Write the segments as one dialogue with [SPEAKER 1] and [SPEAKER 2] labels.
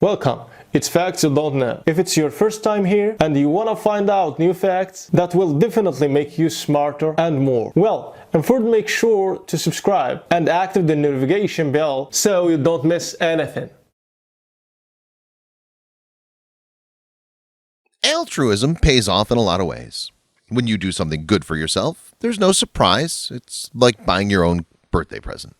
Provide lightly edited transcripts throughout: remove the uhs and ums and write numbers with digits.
[SPEAKER 1] Welcome! It's Facts You Don't Know. If it's your first time here and you want to find out new facts that will definitely make you smarter and more, well, and first make sure to subscribe and activate the notification bell so you don't miss anything.
[SPEAKER 2] Altruism pays off in a lot of ways. When you do something good for yourself, there's no surprise. It's like buying your own birthday present.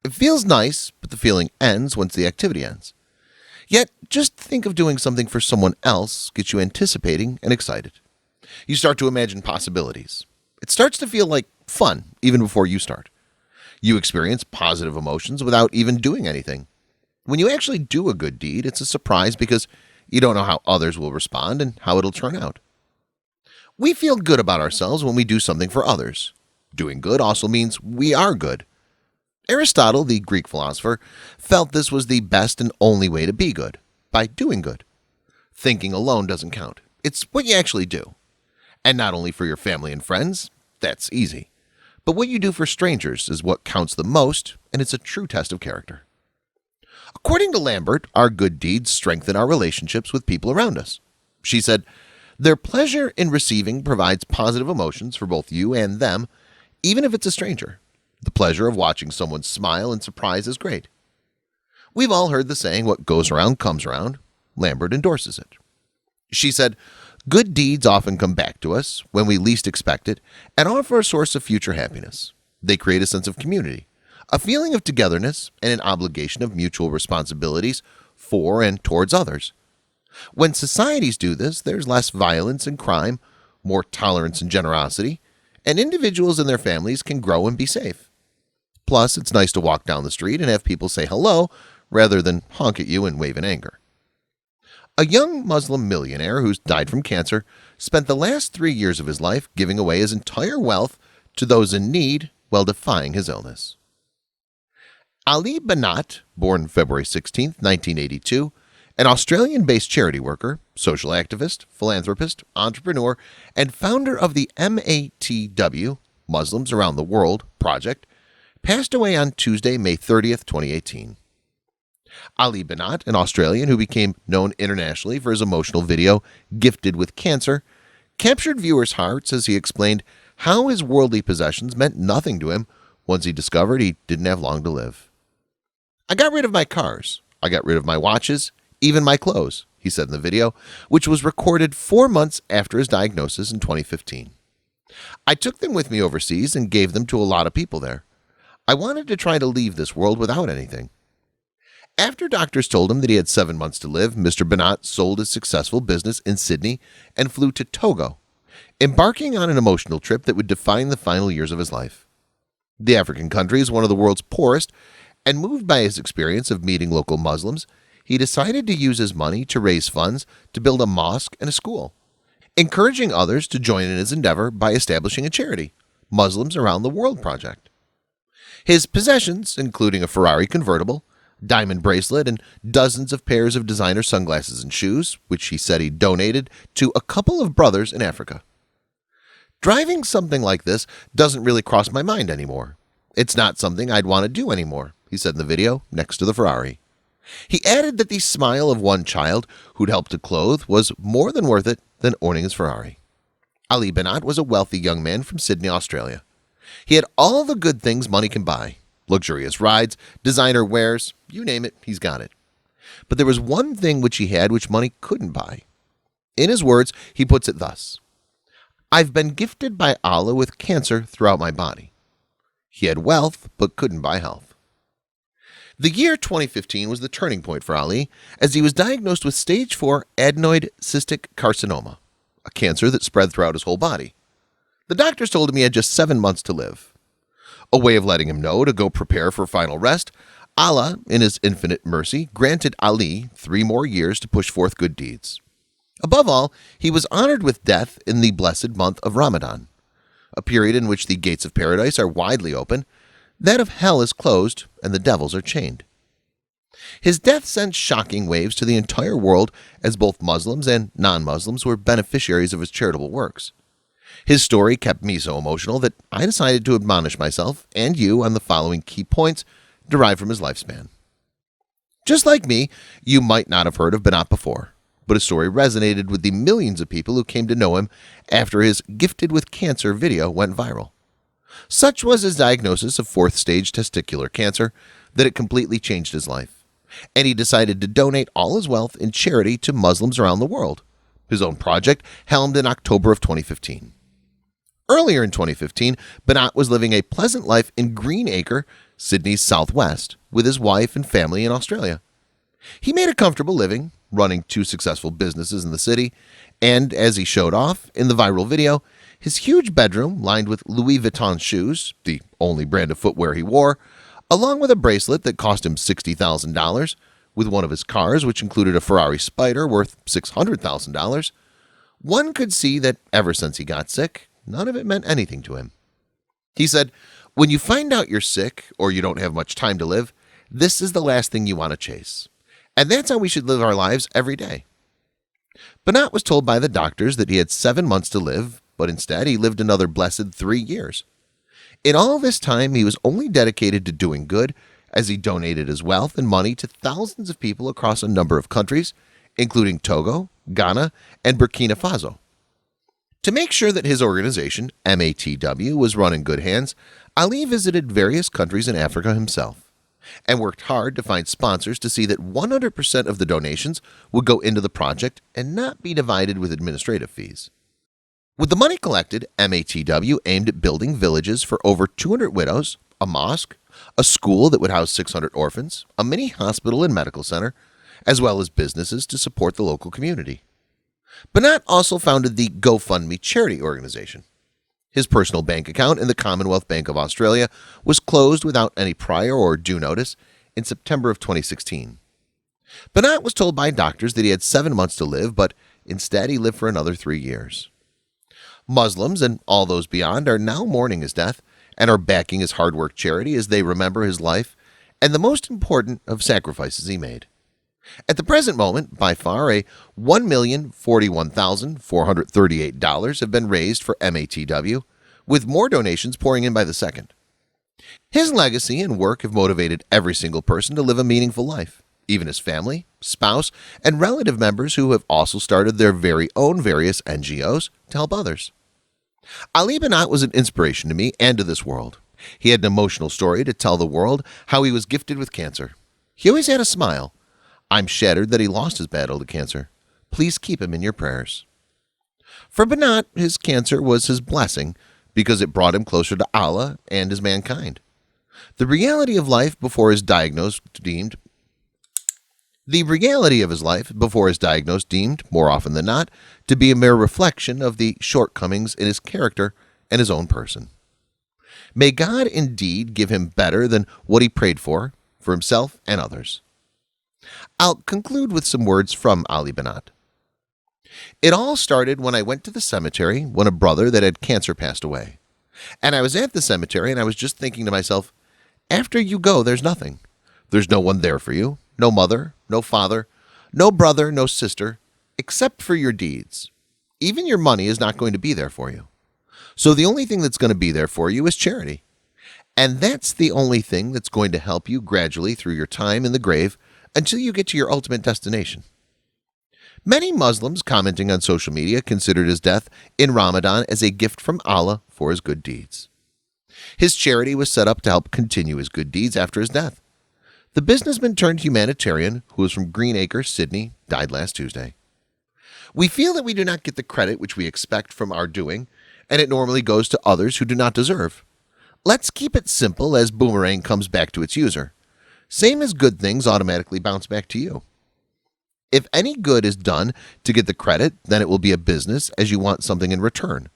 [SPEAKER 2] It feels nice, but the feeling ends once the activity ends. Yet, just think of doing something for someone else gets you anticipating and excited. You start to imagine possibilities. It starts to feel like fun even before you start. You experience positive emotions without even doing anything. When you actually do a good deed, it's a surprise because you don't know how others will respond and how it'll turn out. We feel good about ourselves when we do something for others. Doing good also means we are good. Aristotle, the Greek philosopher, felt this was the best and only way to be good, by doing good. Thinking alone doesn't count. It's what you actually do. And not only for your family and friends, that's easy. But what you do for strangers is what counts the most, and it's a true test of character. According to Lambert, our good deeds strengthen our relationships with people around us. She said, "Their pleasure in receiving provides positive emotions for both you and them, even if it's a stranger. The pleasure of watching someone smile in surprise is great." We've all heard the saying, "What goes around comes around." Lambert endorses it. She said, "Good deeds often come back to us when we least expect it and offer a source of future happiness. They create a sense of community, a feeling of togetherness, and an obligation of mutual responsibilities for and towards others. When societies do this, there's less violence and crime, more tolerance and generosity, and individuals and their families can grow and be safe. Plus, it's nice to walk down the street and have people say hello rather than honk at you and wave in anger." A young Muslim millionaire who's died from cancer spent the last 3 years of his life giving away his entire wealth to those in need while defying his illness. Ali Banat, born February 16, 1982, an Australian-based charity worker, social activist, philanthropist, entrepreneur, and founder of the MATW, Muslims Around the World project, passed away on Tuesday, May 30th, 2018. Ali Banat, an Australian who became known internationally for his emotional video, Gifted with Cancer, captured viewers' hearts as he explained how his worldly possessions meant nothing to him once he discovered he didn't have long to live. "I got rid of my cars. I got rid of my watches, even my clothes," he said in the video, which was recorded 4 months after his diagnosis in 2015. "I took them with me overseas and gave them to a lot of people there. I wanted to try to leave this world without anything." After doctors told him that he had 7 months to live, Mr. Banat sold his successful business in Sydney and flew to Togo, embarking on an emotional trip that would define the final years of his life. The African country is one of the world's poorest, and moved by his experience of meeting local Muslims, he decided to use his money to raise funds to build a mosque and a school, encouraging others to join in his endeavor by establishing a charity, Muslims Around the World project. His possessions, including a Ferrari convertible, diamond bracelet, and dozens of pairs of designer sunglasses and shoes, which he said he donated to a couple of brothers in Africa. "Driving something like this doesn't really cross my mind anymore. It's not something I'd want to do anymore," he said in the video next to the Ferrari. He added that the smile of one child who'd helped to clothe was more than worth it than owning his Ferrari. Ali Banat was a wealthy young man from Sydney, Australia. He had all the good things money can buy: luxurious rides, designer wares, you name it, he's got it. But there was one thing which he had which money couldn't buy. In his words, he puts it thus: "I've been gifted by Allah with cancer throughout my body." He had wealth, but couldn't buy health. The year 2015 was the turning point for Ali as he was diagnosed with stage 4 adenoid cystic carcinoma, a cancer that spread throughout his whole body. The doctors told him he had just 7 months to live. A way of letting him know to go prepare for final rest, Allah, in his infinite mercy, granted Ali 3 more years to push forth good deeds. Above all, he was honored with death in the blessed month of Ramadan, a period in which the gates of paradise are widely open, that of hell is closed, and the devils are chained. His death sent shocking waves to the entire world as both Muslims and non-Muslims were beneficiaries of his charitable works. His story kept me so emotional that I decided to admonish myself and you on the following key points derived from his lifespan. Just like me, you might not have heard of Banat before, but his story resonated with the millions of people who came to know him after his Gifted with Cancer video went viral. Such was his diagnosis of fourth-stage testicular cancer that it completely changed his life, and he decided to donate all his wealth in charity to Muslims around the world, his own project helmed in October of 2015. Earlier in 2015, Banat was living a pleasant life in Greenacre, Sydney's southwest, with his wife and family in Australia. He made a comfortable living, running 2 successful businesses in the city, and as he showed off in the viral video, his huge bedroom lined with Louis Vuitton shoes, the only brand of footwear he wore, along with a bracelet that cost him $60,000, with one of his cars which included a Ferrari Spider worth $600,000, one could see that ever since he got sick, none of it meant anything to him. He said, "When you find out you're sick or you don't have much time to live, this is the last thing you want to chase. And that's how we should live our lives every day." Banat was told by the doctors that he had 7 months to live, but instead he lived another blessed 3 years. In all this time, he was only dedicated to doing good, as he donated his wealth and money to thousands of people across a number of countries, including Togo, Ghana, and Burkina Faso. To make sure that his organization, MATW, was run in good hands, Ali visited various countries in Africa himself and worked hard to find sponsors to see that 100% of the donations would go into the project and not be divided with administrative fees. With the money collected, MATW aimed at building villages for over 200 widows, a mosque, a school that would house 600 orphans, a mini hospital and medical center, as well as businesses to support the local community. Banat also founded the GoFundMe charity organization. His personal bank account in the Commonwealth Bank of Australia was closed without any prior or due notice in September of 2016. Banat was told by doctors that he had 7 months to live, but instead he lived for another 3 years. Muslims and all those beyond are now mourning his death and are backing his hard work charity as they remember his life and the most important of sacrifices he made. At the present moment, by far, a $1,041,438 have been raised for MATW, with more donations pouring in by the second. His legacy and work have motivated every single person to live a meaningful life, even his family, spouse, and relative members who have also started their very own various NGOs to help others. Ali Banat was an inspiration to me and to this world. He had an emotional story to tell the world how he was gifted with cancer. He always had a smile. I'm shattered that he lost his battle to cancer. Please keep him in your prayers. For Banat, his cancer was his blessing because it brought him closer to Allah and his mankind. The reality of life before his diagnosis deemed, more often than not, to be a mere reflection of the shortcomings in his character and his own person. May God indeed give him better than what he prayed for himself and others. I'll conclude with some words from Ali Banat. It all started when I went to the cemetery when a brother that had cancer passed away. And I was at the cemetery and I was just thinking to myself, after you go, there's nothing. There's no one there for you, no mother, no father, no brother, no sister, except for your deeds. Even your money is not going to be there for you. So the only thing that's going to be there for you is charity. And that's the only thing that's going to help you gradually through your time in the grave until you get to your ultimate destination. Many Muslims commenting on social media considered his death in Ramadan as a gift from Allah for his good deeds. His charity was set up to help continue his good deeds after his death. The businessman turned humanitarian, who was from Greenacre, Sydney, died last Tuesday. We feel that we do not get the credit which we expect from our doing, and it normally goes to others who do not deserve. Let's keep it simple as boomerang comes back to its user. Same as good things automatically bounce back to you. If any good is done to get the credit, then it will be a business as you want something in return.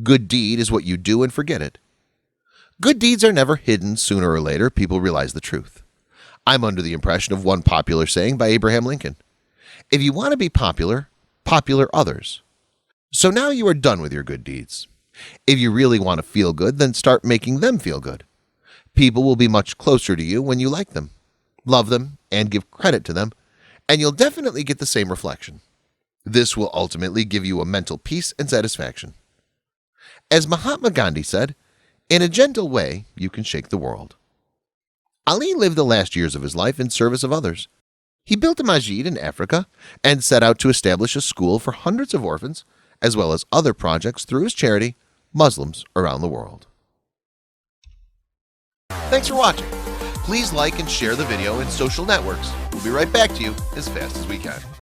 [SPEAKER 2] Good deed is what you do and forget it. Good deeds are never hidden. Sooner or later, people realize the truth. I'm under the impression of one popular saying by Abraham Lincoln. If you want to be popular, popular others. So now you are done with your good deeds. If you really want to feel good, then start making them feel good. People will be much closer to you when you like them, love them, and give credit to them, and you'll definitely get the same reflection. This will ultimately give you a mental peace and satisfaction. As Mahatma Gandhi said, in a gentle way, you can shake the world. Ali lived the last years of his life in service of others. He built a masjid in Africa and set out to establish a school for hundreds of orphans, as well as other projects through his charity, Muslims around the world. Thanks for watching. Please like and share the video in social networks. We'll be right back to you as fast as we can.